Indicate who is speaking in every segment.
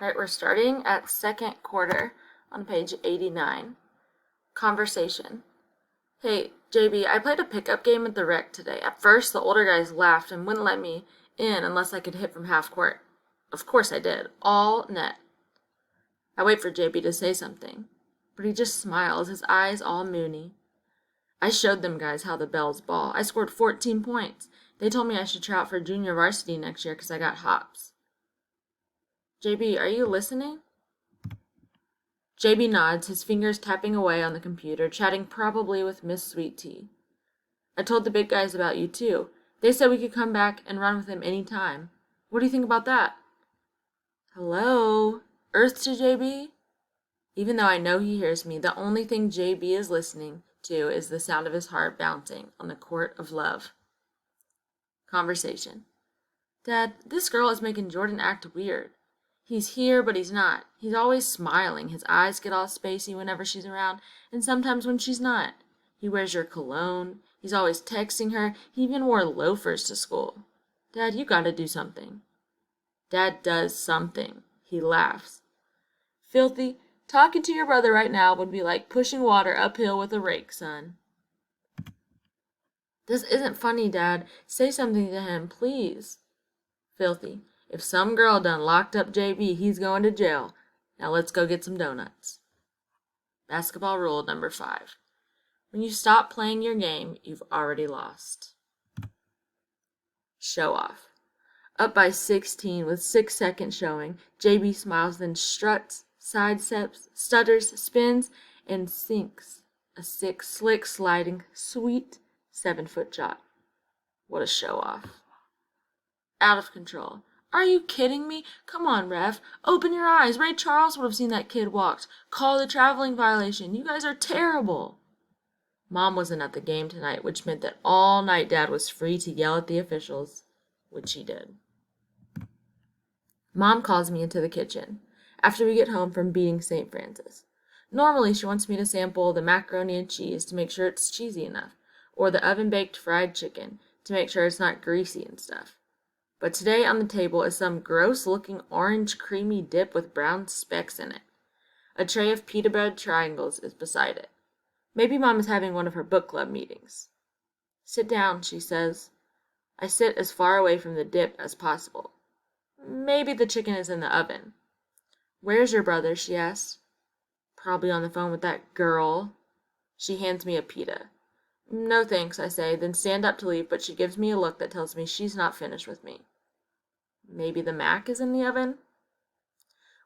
Speaker 1: Right, we're starting at second quarter on page 89. Conversation. Hey, JB, I played a pickup game at the rec today. At first, the older guys laughed and wouldn't let me in unless I could hit from half court. Of course I did. All net. I wait for JB to say something, but he just smiles, his eyes all moony. I showed them guys how the Bells ball. I scored 14 points. They told me I should try out for junior varsity next year because I got hops. JB, are you listening? JB nods, his fingers tapping away on the computer, chatting probably with Miss Sweet Tea. I told the big guys about you, too. They said we could come back and run with him any time. What do you think about that? Hello? Earth to JB? Even though I know he hears me, the only thing JB is listening to is the sound of his heart bouncing on the court of love. Conversation. Dad, this girl is making Jordan act weird. He's here, but he's not. He's always smiling. His eyes get all spacey whenever she's around, and sometimes when she's not. He wears your cologne. He's always texting her. He even wore loafers to school. Dad, you gotta do something. Dad does something. He laughs. Filthy, talking to your brother right now would be like pushing water uphill with a rake, son. This isn't funny, Dad. Say something to him, please. Filthy. If some girl done locked up JB, he's going to jail. Now let's go get some donuts. Basketball rule number 5. When you stop playing your game, you've already lost. Show off. Up by 16 with 6 seconds showing, JB smiles, then struts, sidesteps, stutters, spins, and sinks a 6 slick sliding, sweet 7-foot shot. What a show off. Out of control. Are you kidding me? Come on, ref. Open your eyes. Ray Charles would have seen that kid walked. Call the traveling violation. You guys are terrible. Mom wasn't at the game tonight, which meant that all night Dad was free to yell at the officials, which he did. Mom calls me into the kitchen after we get home from beating St. Francis. Normally, she wants me to sample the macaroni and cheese to make sure it's cheesy enough, or the oven-baked fried chicken to make sure it's not greasy and stuff. But today on the table is some gross-looking orange creamy dip with brown specks in it. A tray of pita bread triangles is beside it. Maybe Mom is having one of her book club meetings. Sit down, she says. I sit as far away from the dip as possible. Maybe the chicken is in the oven. Where's your brother, she asks. Probably on the phone with that girl. She hands me a pita. No thanks, I say, then stand up to leave, but she gives me a look that tells me she's not finished with me. Maybe the mac is in the oven?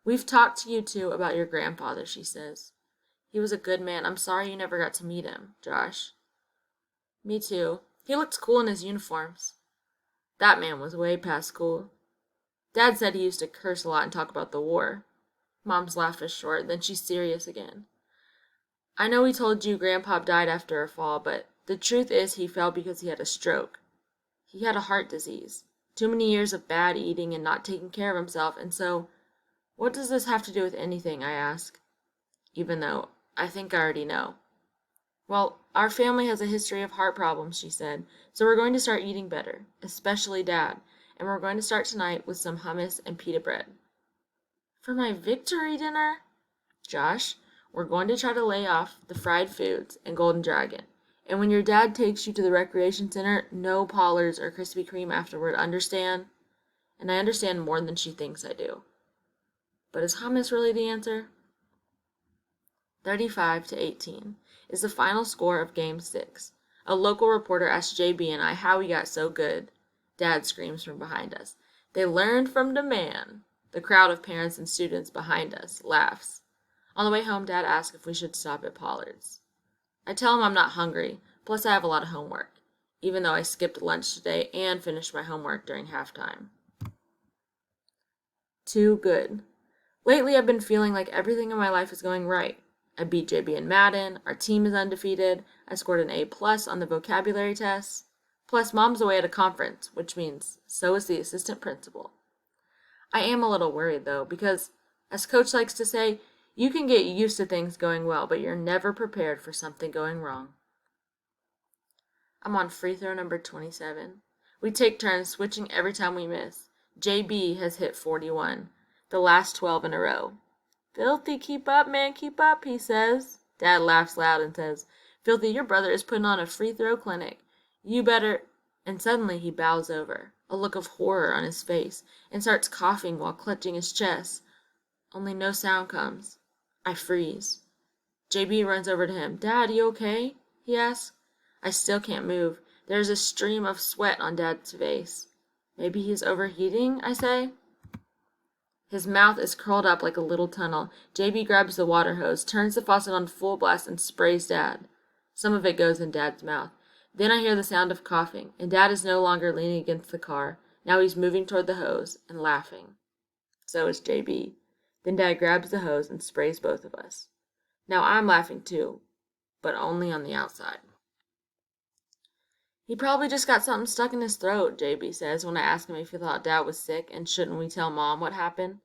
Speaker 1: We've talked to you two about your grandfather, she says. He was a good man. I'm sorry you never got to meet him, Josh. Me too. He looked cool in his uniforms. That man was way past cool. Dad said he used to curse a lot and talk about the war. Mom's laugh is short, then she's serious again. I know we told you Grandpa died after a fall, but the truth is he fell because he had a stroke. He had a heart disease. Too many years of bad eating and not taking care of himself, and so, what does this have to do with anything, I ask? Even though I think I already know. Well, our family has a history of heart problems, she said, so we're going to start eating better, especially Dad, and we're going to start tonight with some hummus and pita bread. For my victory dinner? Josh, we're going to try to lay off the fried foods and Golden Dragon. And when your dad takes you to the recreation center, no Pollards or Krispy Kreme afterward, understand? And I understand more than she thinks I do. But is hummus really the answer? 35-18 is the final score of Game 6. A local reporter asked JB and I how we got so good. Dad screams from behind us. They learned from the man. The crowd of parents and students behind us laughs. On the way home, Dad asks if we should stop at Pollard's. I tell him I'm not hungry, plus I have a lot of homework, even though I skipped lunch today and finished my homework during halftime. Too good. Lately, I've been feeling like everything in my life is going right. I beat JB in Madden, our team is undefeated, I scored an A+ on the vocabulary test, plus Mom's away at a conference, which means so is the assistant principal. I am a little worried, though, because, as Coach likes to say, you can get used to things going well, but you're never prepared for something going wrong. I'm on free throw number 27. We take turns switching every time we miss. JB has hit 41. The last 12 in a row. Filthy, keep up, man, keep up, he says. Dad laughs loud and says, Filthy, your brother is putting on a free throw clinic. You better... And suddenly he bows over, a look of horror on his face, and starts coughing while clutching his chest. Only no sound comes. I freeze. JB runs over to him. Dad, you okay? He asks. I still can't move. There's a stream of sweat on Dad's face. Maybe he's overheating, I say. His mouth is curled up like a little tunnel. JB grabs the water hose, turns the faucet on full blast, and sprays Dad. Some of it goes in Dad's mouth. Then I hear the sound of coughing, and Dad is no longer leaning against the car. Now he's moving toward the hose and laughing. So is JB. Then Dad grabs the hose and sprays both of us. Now I'm laughing too, but only on the outside. He probably just got something stuck in his throat, JB says when I ask him if he thought Dad was sick and shouldn't we tell Mom what happened.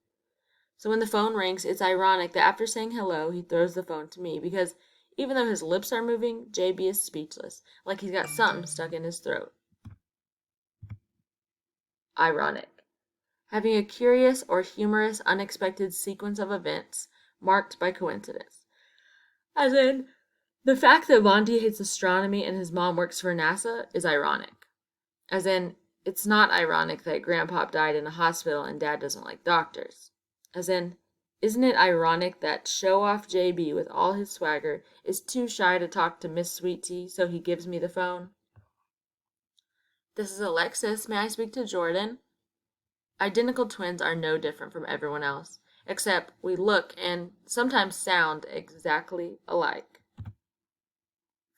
Speaker 1: So when the phone rings, it's ironic that after saying hello, he throws the phone to me because even though his lips are moving, JB is speechless, like he's got something stuck in his throat. Ironic. Having a curious or humorous unexpected sequence of events marked by coincidence. As in, the fact that Bondi hates astronomy and his mom works for NASA is ironic. As in, it's not ironic that Grandpa died in a hospital and Dad doesn't like doctors. As in, isn't it ironic that show-off JB with all his swagger is too shy to talk to Miss Sweet Tea, so he gives me the phone? This is Alexis. May I speak to Jordan? Identical twins are no different from everyone else, except we look and sometimes sound exactly alike.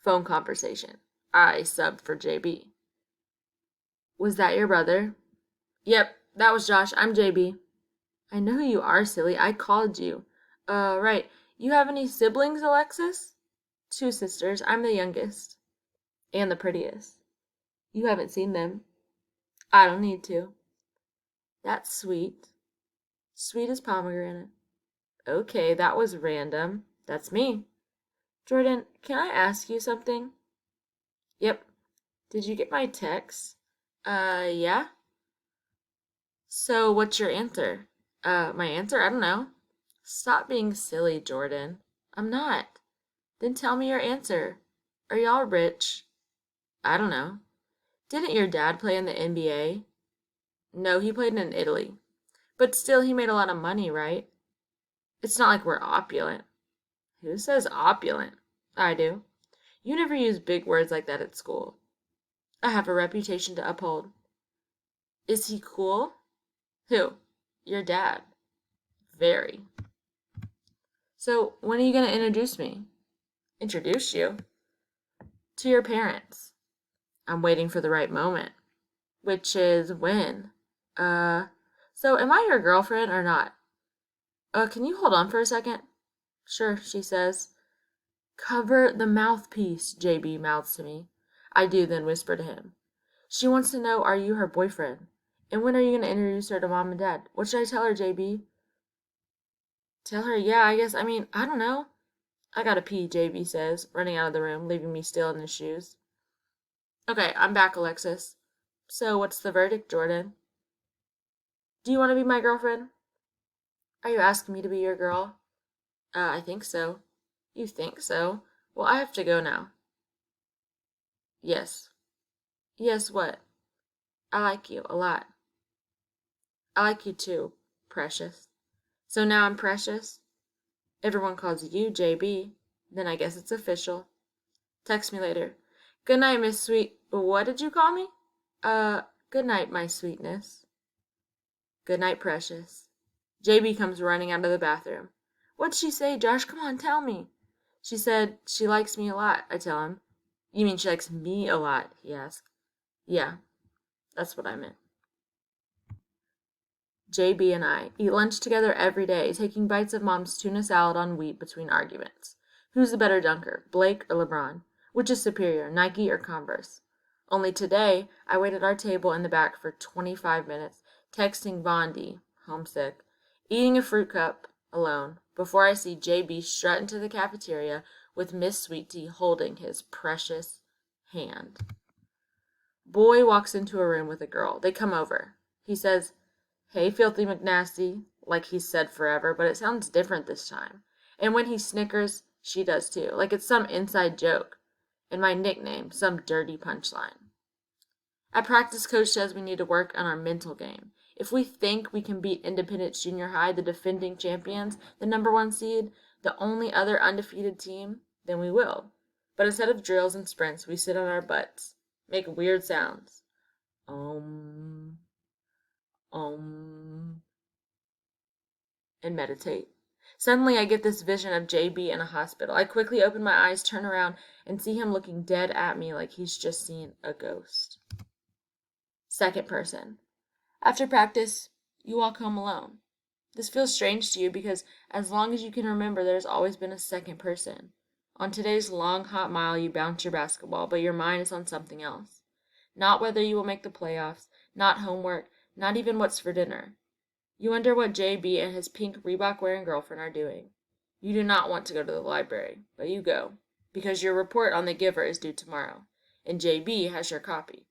Speaker 1: Phone conversation. I subbed for JB. Was that your brother? Yep, that was Josh. I'm JB. I know who you are, silly. I called you. Right. You have any siblings, Alexis? 2 sisters. I'm the youngest. And the prettiest. You haven't seen them. I don't need to. That's sweet. Sweet as pomegranate. Okay, that was random. That's me. Jordan, can I ask you something? Yep. Did you get my text? Yeah. So, what's your answer? My answer? I don't know. Stop being silly, Jordan. I'm not. Then tell me your answer. Are y'all rich? I don't know. Didn't your dad play in the NBA? No, he played in Italy. But still, he made a lot of money, right? It's not like we're opulent. Who says opulent? I do. You never use big words like that at school. I have a reputation to uphold. Is he cool? Who? Your dad. Very. So, when are you going to introduce me? Introduce you? To your parents. I'm waiting for the right moment. Which is when? So am I your girlfriend or not? Can you hold on for a second? Sure, she says. Cover the mouthpiece, JB mouths to me. I do, then whisper to him. She wants to know, are you her boyfriend? And when are you going to introduce her to Mom and Dad? What should I tell her, JB? Tell her, yeah, I don't know. I gotta pee, JB says, running out of the room, leaving me still in his shoes. Okay, I'm back, Alexis. So, what's the verdict, Jordan? Do you want to be my girlfriend? Are you asking me to be your girl? I think so. You think so? Well, I have to go now. Yes. Yes, what? I like you a lot. I like you too, Precious. So now I'm Precious? Everyone calls you JB. Then I guess it's official. Text me later. Good night, Miss Sweet... What did you call me? Good night, my sweetness. Good night, Precious. JB comes running out of the bathroom. What'd she say, Josh? Come on, tell me. She said she likes me a lot, I tell him. You mean she likes me a lot, he asks. Yeah, that's what I meant. JB and I eat lunch together every day, taking bites of Mom's tuna salad on wheat between arguments. Who's the better dunker, Blake or LeBron? Which is superior, Nike or Converse? Only today, I waited at our table in the back for 25 minutes, texting Bondi, homesick, eating a fruit cup, alone, before I see JB strut into the cafeteria with Miss Sweet Tea holding his precious hand. Boy walks into a room with a girl. They come over. He says, Hey, Filthy McNasty. like he said forever, but it sounds different this time. And when he snickers, she does too, like it's some inside joke. And my nickname, some dirty punchline. At practice, Coach says we need to work on our mental game. If we think we can beat Independence Junior High, the defending champions, the #1 seed, the only other undefeated team, then we will. But instead of drills and sprints, we sit on our butts, make weird sounds. Om, om, and meditate. Suddenly, I get this vision of JB in a hospital. I quickly open my eyes, turn around, and see him looking dead at me like he's just seen a ghost. Second person. After practice, you walk home alone. This feels strange to you because as long as you can remember, there's always been a second person. On today's long, hot mile, you bounce your basketball, but your mind is on something else. Not whether you will make the playoffs, not homework, not even what's for dinner. You wonder what JB and his pink Reebok-wearing girlfriend are doing. You do not want to go to the library, but you go, because your report on the giver is due tomorrow, and JB has your copy.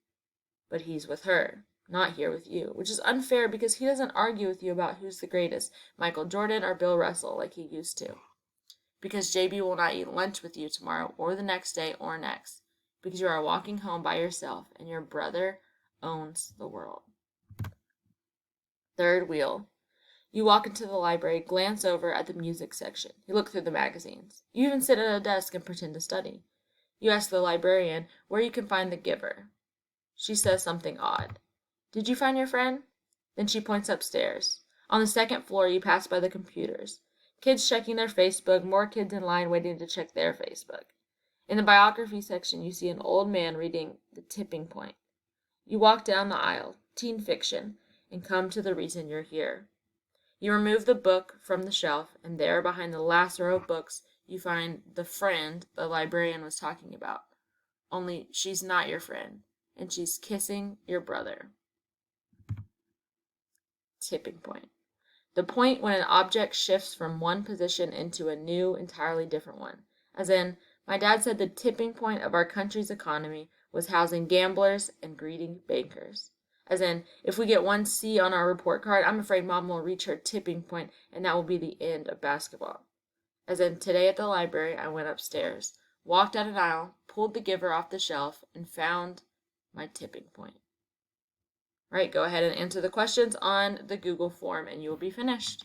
Speaker 1: But he's with her, not here with you, which is unfair because he doesn't argue with you about who's the greatest, Michael Jordan or Bill Russell, like he used to. Because JB will not eat lunch with you tomorrow or the next day or next, because you are walking home by yourself and your brother owns the world. Third wheel. You walk into the library, glance over at the music section. You look through the magazines. You even sit at a desk and pretend to study. You ask the librarian where you can find the giver. She says something odd. Did you find your friend? Then she points upstairs. On the second floor, you pass by the computers. Kids checking their Facebook, more kids in line waiting to check their Facebook. In the biography section, you see an old man reading The Tipping Point. You walk down the aisle, teen fiction, and come to the reason you're here. You remove the book from the shelf, and there, behind the last row of books, you find the friend the librarian was talking about. Only she's not your friend, and she's kissing your brother. Tipping point. The point when an object shifts from one position into a new, entirely different one. As in, my dad said the tipping point of our country's economy was housing gamblers and greedy bankers. As in, if we get one C on our report card, I'm afraid Mom will reach her tipping point, and that will be the end of basketball. As in, today at the library, I went upstairs, walked down an aisle, pulled the giver off the shelf, and found my tipping point. Right, go ahead and answer the questions on the Google form, and you will be finished.